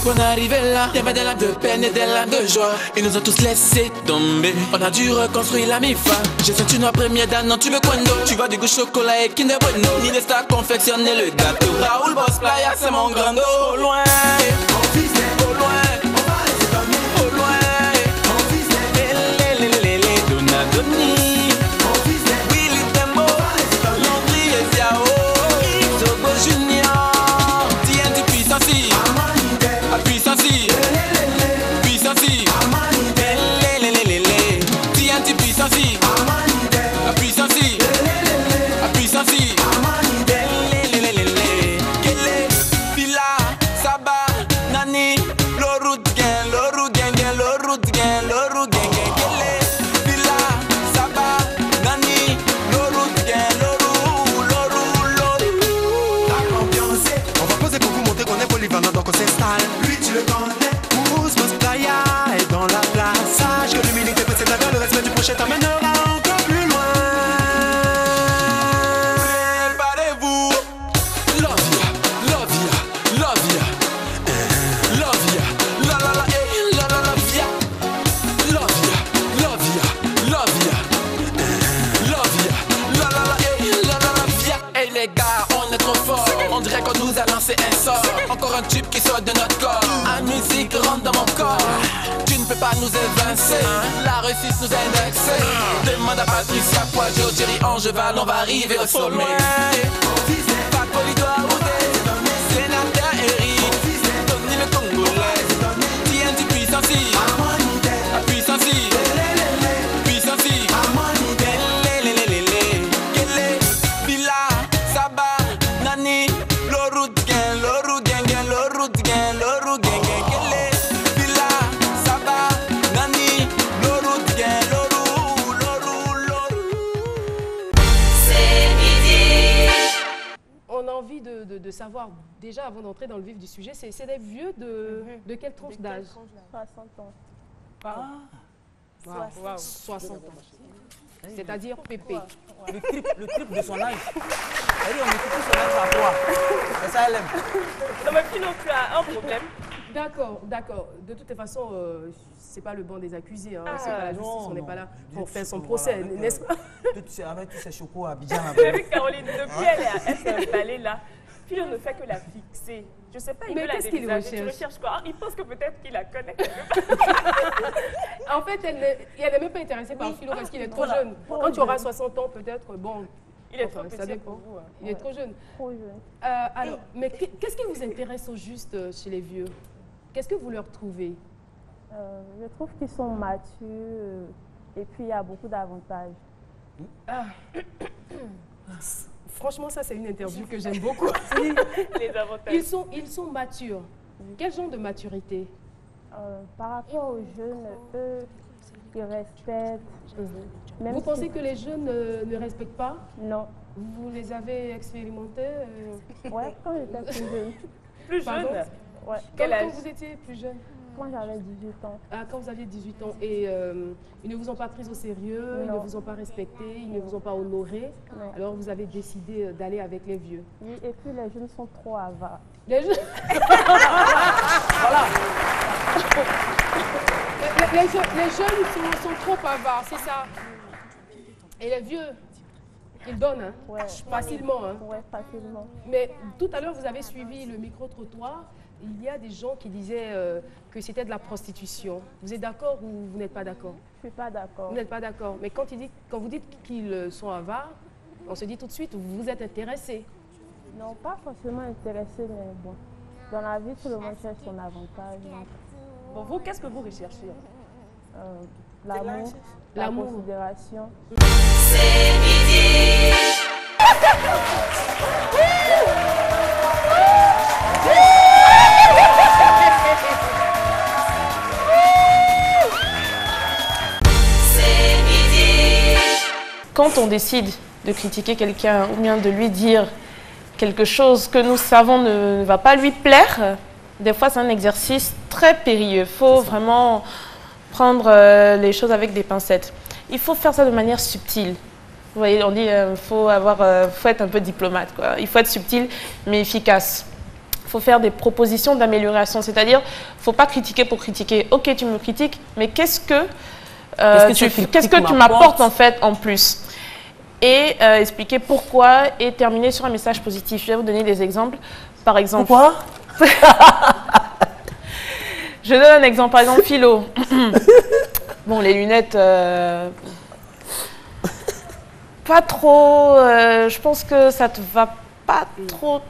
pour en arriver là. Y'avait des larmes de peine et des larmes de joie. Ils nous ont tous laissé tomber. On a dû reconstruire la MIFA. J'ai senti nos premiers dames, non tu veux quoi d'eau. Tu vois du goût chocolat et Kinder Bueno. Ni des stars confectionner le gâteau. Raoul Boss Playa, c'est mon grand dos. Au loin, au loin. Encore un tube qui sort de notre corps. La musique rentre dans mon corps. Tu ne peux pas nous évincer. La réussite nous indexe. Demande à Patricia Poidio, Thierry Angeval, on va arriver au sommet. Pas Polidoire ou des sénateurs Eric, Tony le Congolais, TNT puissance, la puissance, puissance, Villa, Saba, Nani, Lorou Gang, Lorou Gang, Lorou Gang, Lorou Gang, Villa, Saba, Nani, Lorou Gang, Lorou, Lorou, Lorou. C'est midi. On a envie de savoir, déjà avant d'entrer dans le vif du sujet, c'est des vieux de quelle tranche d'âge? 60 ans. Wow. 60 ans. C'est-à-dire pépé. Le triple de son âge. Elle dit, on écoute son âge à quoi? C'est ça, elle aime. Non, ma fille non plus a un problème. D'accord. De toute façon, c'est pas le banc des accusés. Hein. C'est pas la justice, non, on n'est non. pas là pour faire son procès, Voilà, n'est-ce pas? Avec tous ces chocos à Abidjan. Vous avez vu Caroline, depuis elle s'est installée là. Puis on ne fait que la fixer. Je sais pas, il Mais veut la qu'est-ce qu'il dévisager. Tu recherche? recherches quoi? Il pense que peut-être qu'il la connaît. En fait, elle n'est même pas intéressée par Philo parce qu'il est trop jeune. Quand tu auras 60 ans, peut-être, bon. Il est enfin, trop ça petit dépend. pour vous. Hein. Il est trop jeune. Trop jeune. Alors, mais qu'est-ce qui vous intéresse au juste chez les vieux? Qu'est-ce que vous leur trouvez? Je trouve qu'ils sont matures et puis il y a beaucoup d'avantages. Franchement, ça, c'est une interview que j'aime beaucoup. Les avantages. Ils sont matures. Quel genre de maturité? Par rapport aux jeunes, eux, ils respectent. Même Vous si- pensez que les jeunes ne respectent pas? Non. Vous les avez expérimentés? Ouais, quand j'étais plus jeune. Plus Pardon? jeune. Ouais. Quel âge? Quand vous étiez plus jeune? Quand j'avais 18 ans. Ah, quand vous aviez 18 ans et ils ne vous ont pas pris au sérieux, ils ne Non. vous ont pas respecté, ils ne vous ont pas honoré. Non. Alors vous avez décidé d'aller avec les vieux. Oui, et puis les jeunes sont trop avares. Les jeunes, Voilà. les jeunes sont trop avares, c'est ça. Et les vieux, ils donnent hein, Ouais. facilement. Hein. Ouais, facilement. Mais tout à l'heure, vous avez suivi le micro-trottoir. Il y a des gens qui disaient que c'était de la prostitution. Vous êtes d'accord ou vous n'êtes pas d'accord? Je suis pas d'accord. Vous n'êtes pas d'accord. Mais quand vous dites qu'ils sont avares, on se dit tout de suite, vous êtes intéressé. Non, pas forcément intéressé, mais bon. Dans la vie, tout le monde cherche son avantage. Donc, Bon, vous, qu'est-ce que vous recherchez? l'amour, la L'amour. considération. C'est midi. C'est midi. Quand on décide de critiquer quelqu'un ou bien de lui dire quelque chose que nous savons ne va pas lui plaire, des fois c'est un exercice très périlleux. Il faut vraiment prendre les choses avec des pincettes. Il faut faire ça de manière subtile. Vous voyez, on dit faut être un peu diplomate, quoi. Il faut être subtil mais efficace. Il faut faire des propositions d'amélioration. C'est-à-dire, il ne faut pas critiquer pour critiquer. Ok, tu me critiques, mais qu'est-ce que tu m'apportes en fait en plus? Et expliquer pourquoi et terminer sur un message positif. Je vais vous donner des exemples. Par exemple, pourquoi? Je donne un exemple. Par exemple, philo. Bon, les lunettes, pas trop. Je pense que ça te va pas trop.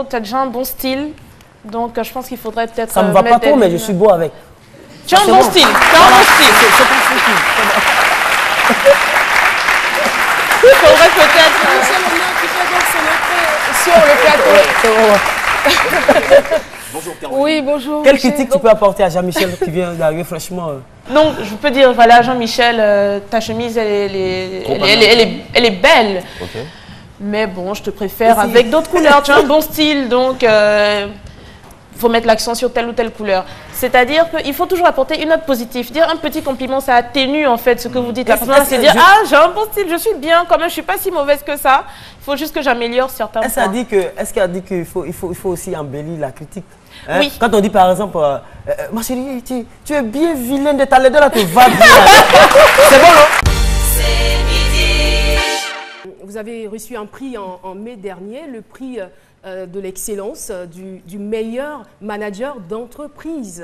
Tu as déjà un bon style. Donc, je pense qu'il faudrait peut-être. Ça me va pas trop, mais je suis beau avec. Tu as un bon style. Tu as un bon style. C'est pas style. Il faudrait peut-être. Michel Omar qui fait donc son entrée sur le plateau. Bonjour Caroline. Oui, bonjour. Quelle Michel. critique tu peux apporter à Jean-Michel qui vient d'arriver franchement Donc, je peux dire, voilà, Jean-Michel, ta chemise, elle est belle. Ok. Mais bon, je te préfère avec d'autres couleurs. Tu as un bon style, donc il faut mettre l'accent sur telle ou telle couleur. C'est-à-dire qu'il faut toujours apporter une note positive. Dire un petit compliment, ça atténue en fait ce que vous dites. La personne, c'est dire, ah, j'ai un bon style, je suis bien, quand même, je ne suis pas si mauvaise que ça. Il faut juste que j'améliore certains points. Est-ce qu'elle a dit qu'il faut aussi embellir la critique? Hein? Oui. Quand on dit par exemple, ma chérie, tu es bien vilaine de ta laideur, là, tu vas bien. C'est bon, non? C'est midi. Vous avez reçu un prix en mai dernier, le prix de l'excellence du meilleur manager d'entreprise.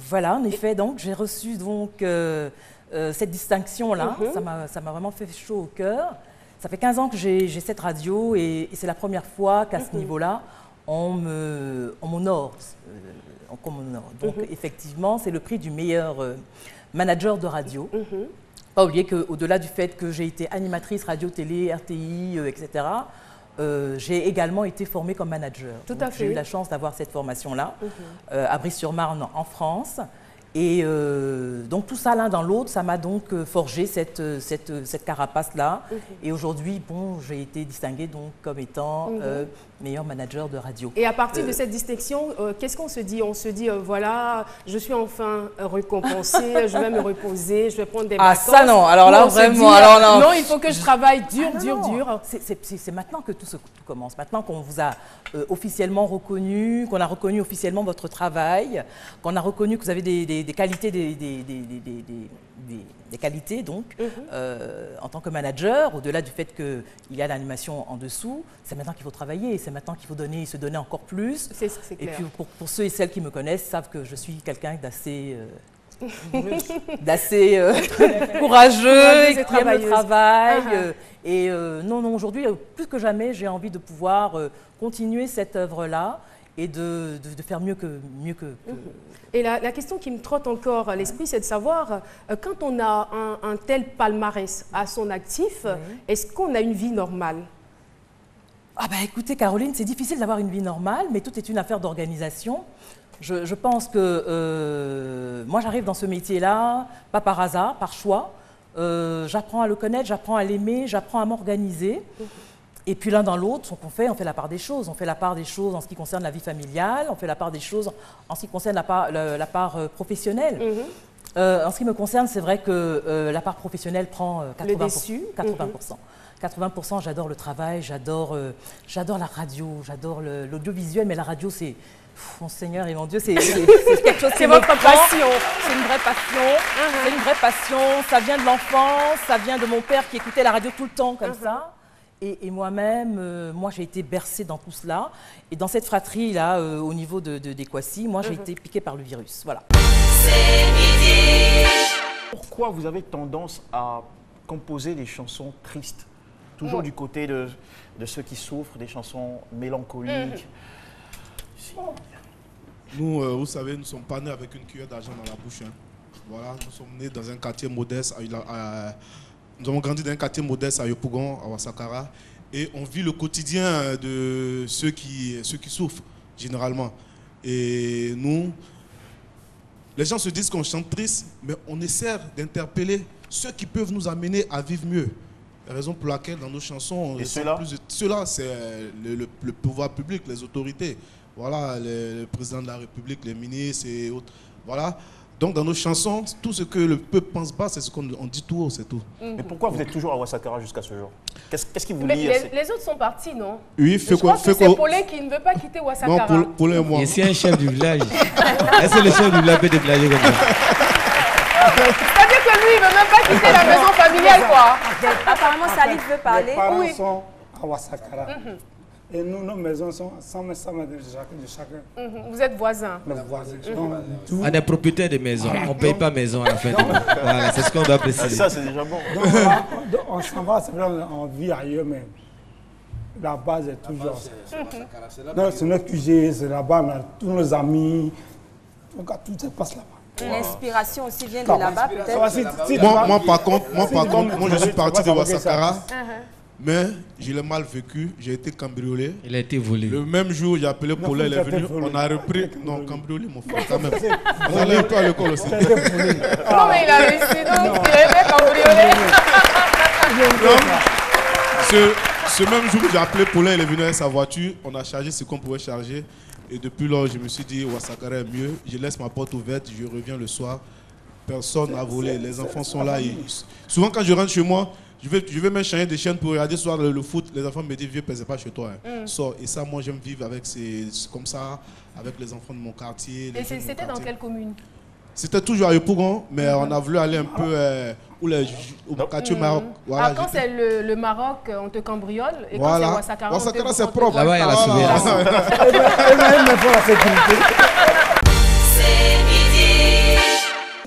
Voilà, en effet, donc j'ai reçu donc cette distinction-là. Ça m'a vraiment fait chaud au cœur. Ça fait 15 ans que j'ai cette radio et c'est la première fois qu'à ce niveau-là, on m'honore. Donc effectivement, c'est le prix du meilleur manager de radio. Pas oublier qu'au-delà du fait que j'ai été animatrice radio, télé, RTI, etc., j'ai également été formée comme manager. Tout à fait. J'ai eu la chance d'avoir cette formation-là à Brie-sur-Marne en France. Et donc tout ça l'un dans l'autre, ça m'a donc forgé cette carapace-là. Et aujourd'hui, bon, j'ai été distinguée donc comme étant meilleur manager de radio. Et à partir de cette distinction, qu'est-ce qu'on se dit? On se dit, voilà, je suis enfin récompensée, je vais me reposer, je vais prendre des vacances. Ah ça non, alors là vraiment, non, il faut que je travaille dur. C'est maintenant que tout commence. Maintenant qu'on vous a officiellement reconnu, qu'on a reconnu officiellement votre travail, qu'on a reconnu que vous avez des qualités, des qualités donc, en tant que manager, au-delà du fait qu'il y a l'animation en dessous, c'est maintenant qu'il faut travailler, c'est maintenant qu'il faut se donner encore plus. C'est et clair. puis pour ceux et celles qui me connaissent, savent que je suis quelqu'un d'assez courageux et qui aime le travail. Non, aujourd'hui, plus que jamais, j'ai envie de pouvoir continuer cette œuvre-là et de faire mieux que. Et la question qui me trotte encore à l'esprit, c'est de savoir, quand on a un tel palmarès à son actif, est-ce qu'on a une vie normale? Ah bah écoutez Caroline, c'est difficile d'avoir une vie normale, mais tout est une affaire d'organisation. Je pense que moi j'arrive dans ce métier-là, pas par hasard, par choix. J'apprends à le connaître, j'apprends à l'aimer, j'apprends à m'organiser. Et puis l'un dans l'autre, on fait la part des choses. On fait la part des choses en ce qui concerne la vie familiale, on fait la part des choses en ce qui concerne la part professionnelle. En ce qui me concerne, c'est vrai que la part professionnelle prend 80%. 80%, j'adore le travail, j'adore la radio, j'adore l'audiovisuel, mais la radio, c'est... Mon Seigneur et mon Dieu, c'est quelque chose qui c'est votre passion. C'est une vraie passion. C'est une vraie passion. Ça vient de l'enfance, ça vient de mon père qui écoutait la radio tout le temps comme ça. Et moi-même, j'ai été bercée dans tout cela. Et dans cette fratrie-là, au niveau des Kwasi, moi, j'ai été piquée par le virus. Voilà. C'est midi. Pourquoi vous avez tendance à composer des chansons tristes? Toujours du côté de ceux qui souffrent, des chansons mélancoliques. Nous, vous savez, nous ne sommes pas nés avec une cuillère d'argent dans la bouche. Hein. Voilà, nous sommes nés dans un quartier modeste. Nous avons grandi dans un quartier modeste à Yopougon, à Ouassakara. Et on vit le quotidien de ceux qui souffrent, généralement. Et nous, les gens se disent qu'on chante triste, mais on essaie d'interpeller ceux qui peuvent nous amener à vivre mieux. La raison pour laquelle dans nos chansons, ceux-là, c'est le pouvoir public, les autorités. Voilà, le président de la République, les ministres et autres. Voilà. Donc dans nos chansons, tout ce que le peuple pense pas, c'est ce qu'on dit tout haut, c'est tout. Mais pourquoi vous êtes toujours à Ouassakara jusqu'à ce jour? Qu'est-ce qui vous Mais lie les autres sont partis, non? Oui, Je crois que c'est Paulin qui ne veut pas quitter Ouassakara. Non, Paulin et moi. Et c'est un chef du village. Est-ce que le chef du village peut déplacer comme ça? C'est-à-dire que lui, il ne veut même pas quitter la maison familiale, quoi. Apparemment, Salif veut parler. Les parents sont à Ouassakara. Et nous, nos maisons sont 100 mètres de chacun. Vous êtes voisins. Les voisins. On est propriétaire de maison. On ne paye pas maison à la fin du mois. Voilà, c'est ce qu'on doit préciser. Ça, c'est déjà bon. Donc, on s'en va, c'est vrai, on vit ailleurs, mais la base est toujours. C'est notre QG, c'est là-bas, on a tous nos amis. Donc, tout se passe là-bas. L'inspiration aussi vient de là-bas, peut-être. Moi, par contre, je suis parti de Ouassakara. Mais je l'ai mal vécu, j'ai été cambriolé. Il a été volé. Le même jour, j'ai appelé Paulin, il est venu, on a repris. Non, cambriolé, mon frère, quand même. On allait un peu à l'école aussi. Non, mais il a réussi, donc il a été cambriolé. Ce même jour, j'ai appelé Paulin, il est venu avec sa voiture, on a chargé ce qu'on pouvait charger. Et depuis lors, je me suis dit, Ouassakara est mieux. Je laisse ma porte ouverte, je reviens le soir. Personne n'a volé, les enfants sont là. Souvent, quand je rentre chez moi, je vais mettre changer des chaînes pour regarder ce soir le foot. Les enfants me disent, vieux, c'est pas chez toi. Sors. Et ça, moi, j'aime vivre avec comme ça, avec les enfants de mon quartier. Et c'était dans quelle commune? C'était toujours à Yopougon, mais on a voulu aller un peu au quartier Maroc. Voilà, quand c'est le Maroc, on te cambriole. Et quand c'est Ouassakara, Ouassakara, c'est propre. Là-bas, il y a la surveillance.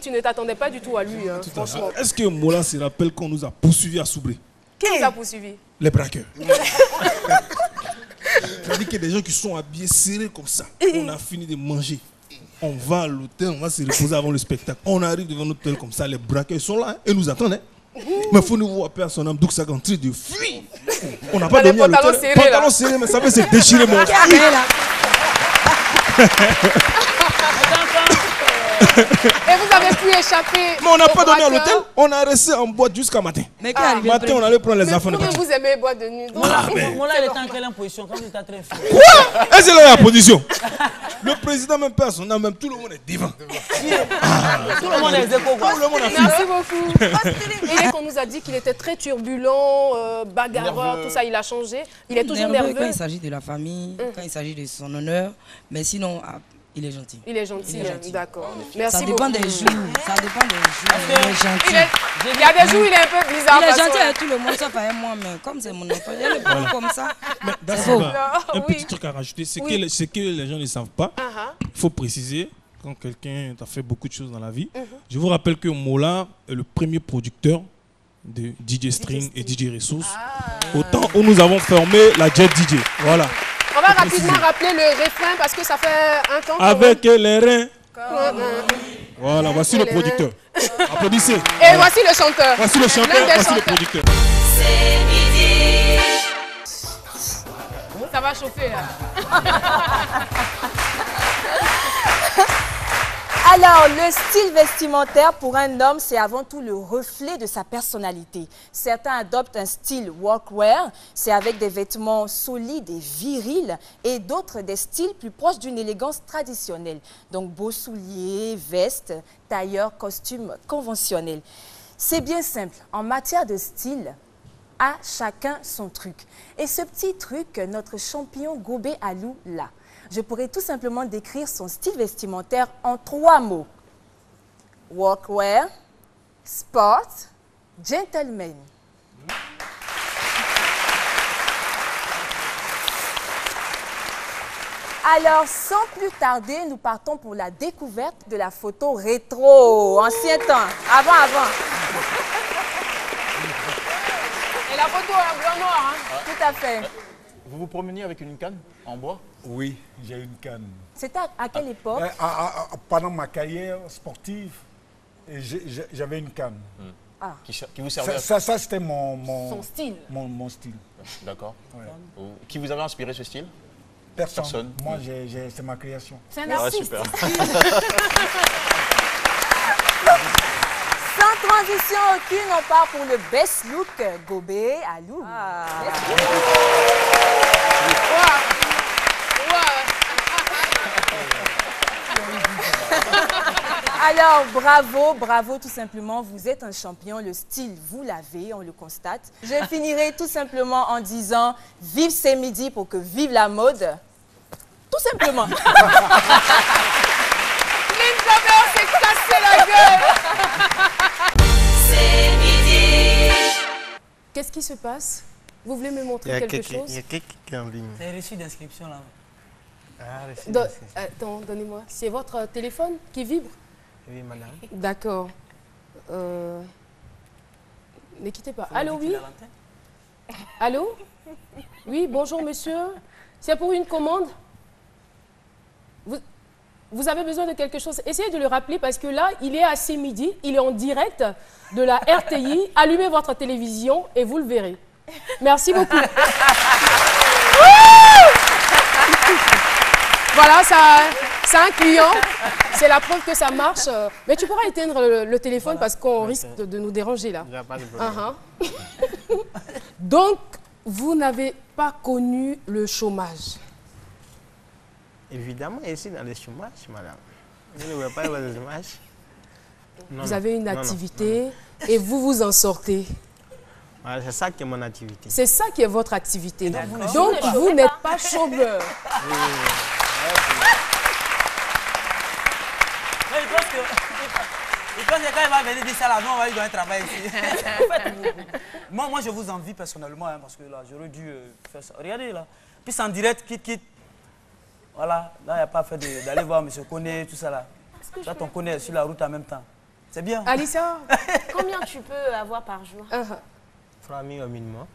Tu ne t'attendais pas du tout à lui, hein, franchement. Est-ce que Mola se rappelle qu'on nous a poursuivis à Soubré? Qui nous a poursuivis? Les braqueurs. C'est-à-dire qu'il y a des gens qui sont habillés serrés comme ça. On a fini de manger. On va à l'hôtel, on va se reposer avant le spectacle. On arrive devant l'hôtel comme ça, les braqueurs sont là et nous attendent. Mais il faut nous voir paix à son âme, donc ça est en train de fuir. On n'a pas dormi à l'hôtel. Pantalon serré, mais ça veut se déchirer mon Et vous avez pu échapper. Mais on n'a pas dormi à l'hôtel, on a resté en boîte jusqu'à matin. Mais matin, on allait prendre les enfants de vous aimez boîte de nuit? Moi là, il était en quelle position quand vous étiez en train de faire? Quoi? Est-ce que là la position? Le président même pas son âme, même tout le monde est devant. Tout le monde est éco. Tout le monde a Merci beaucoup. Et qu'on nous a dit qu'il était très turbulent, bagarreur, tout ça, il a changé. Il est toujours nerveux. Quand il s'agit de la famille, quand il s'agit de son honneur, mais sinon, il est gentil. Il est gentil, d'accord. Merci ça dépend beaucoup. des jours. Ça dépend des jours. Il est gentil. Il y a des jours où il est un peu bizarre. Il est gentil avec tout le monde, sauf avec moi, mais comme c'est mon enfant, il le prend comme ça. Mais un petit truc à rajouter, c'est que les gens ne savent pas. Il faut préciser, quand quelqu'un a fait beaucoup de choses dans la vie, je vous rappelle que Mola est le premier producteur de DJ String et DJ Ressources. Autant où nous avons formé la Jet DJ. Voilà. On va rapidement rappeler le refrain parce que ça fait un temps. Avec les reins. Voilà, voici le producteur. Applaudissez. Et voici le chanteur. Voici le chanteur, voici le producteur. C'est midi. Ça va chauffer là. Alors, le style vestimentaire pour un homme, c'est avant tout le reflet de sa personnalité. Certains adoptent un style workwear, c'est avec des vêtements solides et virils, et d'autres des styles plus proches d'une élégance traditionnelle. Donc, beaux souliers, vestes, tailleurs, costumes conventionnels. C'est bien simple. En matière de style, à chacun son truc. Et ce petit truc, notre champion Gobé Alou l'a. Je pourrais tout simplement décrire son style vestimentaire en 3 mots. Workwear, sport, gentleman. Alors, sans plus tarder, nous partons pour la découverte de la photo rétro, ancien temps, avant. Et la photo en blanc noir, hein? Tout à fait. Vous vous promeniez avec une canne en bois? Oui, j'ai une canne. C'était à quelle époque? Pendant ma carrière sportive, j'avais une canne. Qui vous servait Ça c'était mon style. Mon style. D'accord. Ouais. Qui vous avait inspiré ce style? Personne. Moi, c'est ma création. C'est un artiste. Super. Sans transition aucune, on part pour le best look Gobé Alou. Alors, bravo, bravo tout simplement. Vous êtes un champion. Le style, vous l'avez, on le constate. Je finirai tout simplement en disant vive ces midis pour que vive la mode. Tout simplement. Lynn Jobert s'est cassé la gueule. C'est midi. Qu'est-ce qui se passe? Vous voulez me montrer quelque chose? Il y a quelqu'un qui est en ligne. C'est reçu d'inscription là. Ah, reçu Do- d'inscription. Attends, donnez-moi. C'est votre téléphone qui vibre? Oui, madame. D'accord. Ne quittez pas. Allô, oui? Allô? Oui, bonjour monsieur. C'est pour une commande? Vous avez besoin de quelque chose? Essayez de le rappeler parce que là, il est à ces midi, il est en direct de la RTI. Allumez votre télévision et vous le verrez. Merci beaucoup. Voilà, c'est un client. C'est la preuve que ça marche. Mais tu pourras éteindre le téléphone parce qu'on risque de nous déranger là. Il n'y a pas de problème. Donc, vous n'avez pas connu le chômage? Évidemment, ici dans le chômage, madame. Je ne veux pas avoir le chômage. Vous avez une activité et vous vous en sortez. Voilà, c'est ça qui est mon activité. C'est ça qui est votre activité. Donc, D'accord. vous n'êtes pas chômeur. Il pense que quand il va venir dire ça là, nous on va lui donner un travail ici. En fait, moi je vous envie personnellement hein, parce que là j'aurais dû faire ça. Regardez là. Puis c'est en direct, quitte. Voilà, là il n'y a pas fait d'aller voir M. Koné, tout ça là. Là ton Koné est sur la route en même temps. C'est bien. Alissa, combien tu peux avoir par jour? 3 000 au minimum.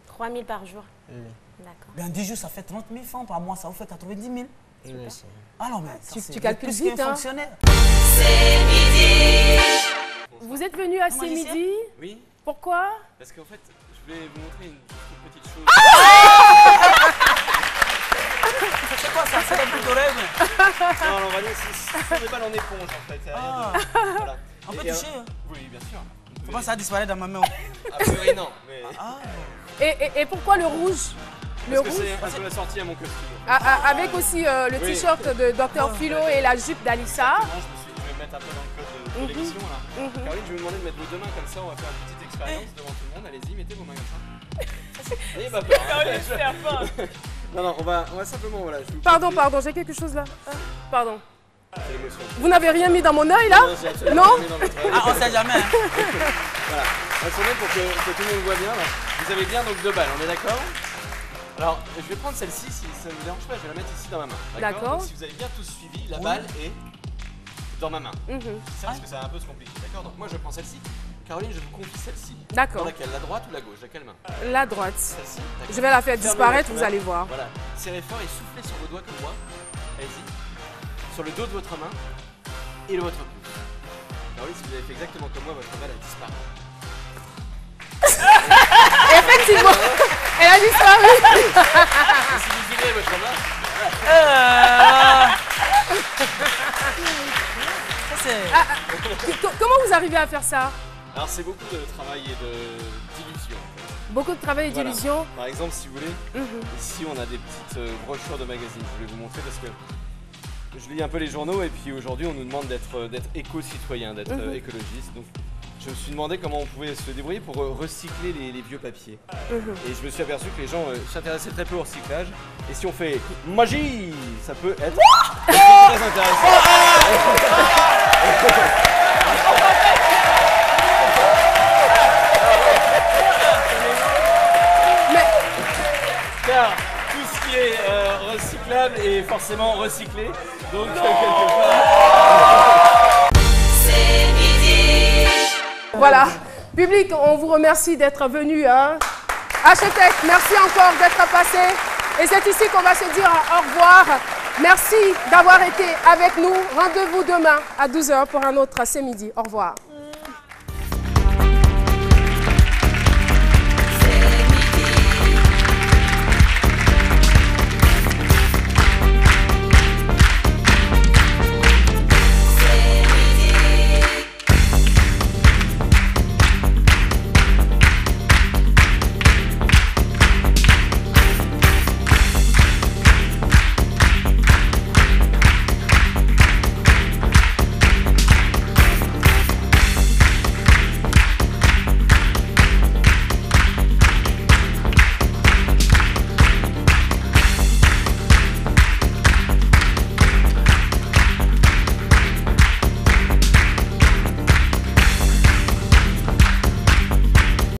3 000 par jour. Oui. D'accord. Ben 10 jours ça fait 30 000 francs par mois, ça vous fait 90 000. Oui, c'est- Ah non mais ça, Tu calcules plus vite, qu'un hein. fonctionnaire. C'est midi. Vous êtes venu à ces midi? Oui. Pourquoi? Parce qu'en fait, je vais vous montrer une toute petite chose. C'est quoi ça? C'est la boucle d'oreille? Non, on va dire, c'est des balles en éponge en fait. Voilà. On peut Et, toucher hein? Oui, bien sûr. Faut pas que ça disparaît dans ma main. A priori, non. Mais... Et pourquoi le rouge? Le Parce que rouge c'est un peu la sortie à mon costume. avec aussi le Oui. t-shirt de Dr Philo et la jupe d'Alissa. Je vais me mettre un peu dans le code de l'émission là. Caroline, je vais vous demander de mettre vos deux mains comme ça, on va faire une petite expérience devant tout le monde. Allez-y, mettez vos mains comme ça. N'ayez pas peur. Caroline, c'est la fin. Non, non, on va simplement, voilà. Je vous Pardon, j'ai quelque chose là. Pardon. C'est l'émotion. Vous n'avez rien mis dans mon œil là? Non, j'ai absolument Non? rien mis dans votre œil. Ah, on sait jamais. Hein. Voilà. Attendez pour que tout le monde voit bien. Là. Vous avez bien donc 2 balles, on est d'accord? Alors, je vais prendre celle-ci si ça ne vous dérange pas, je vais la mettre ici dans ma main. D'accord. Donc, si vous avez bien tous suivi, la balle est dans ma main. Mhm. C'est ça parce que ça va un peu se compliquer. D'accord? Donc moi je prends celle-ci. Caroline, je vous confie celle-ci. D'accord. Dans laquelle? La droite ou la gauche? Laquelle main? La droite. Celle-ci. D'accord. Je vais la faire Fermez disparaître, votre vous main. allez voir. Voilà. Serrez fort et soufflez sur vos doigts comme moi. Allez-y. Sur le dos de votre main et de votre pouce. Caroline, si vous avez fait exactement comme moi, votre balle a disparu. Effectivement, elle a disparu. Et si vous ouvrez votre main, Comment vous arrivez à faire ça? alors c'est beaucoup de travail et d'illusion. Beaucoup de travail et Voilà. d'illusion. Par exemple, si vous voulez, ici on a des petites brochures de magazines. Je voulais vous montrer parce que je lis un peu les journaux et puis aujourd'hui on nous demande d'être éco-citoyen, d'être écologiste. Donc je me suis demandé comment on pouvait se débrouiller pour recycler les vieux papiers. Et je me suis aperçu que les gens s'intéressaient très peu au recyclage. Et si on fait magie, ça peut être très intéressant. Car tout ce qui est recyclable est forcément recyclé. Donc quelque part. C'est midi. Voilà. Public, on vous remercie d'être venu. Hein. Architecte, merci encore d'être passé. Et c'est ici qu'on va se dire au revoir. Merci d'avoir été avec nous. Rendez-vous demain à 12h pour un autre C'est midi. Au revoir.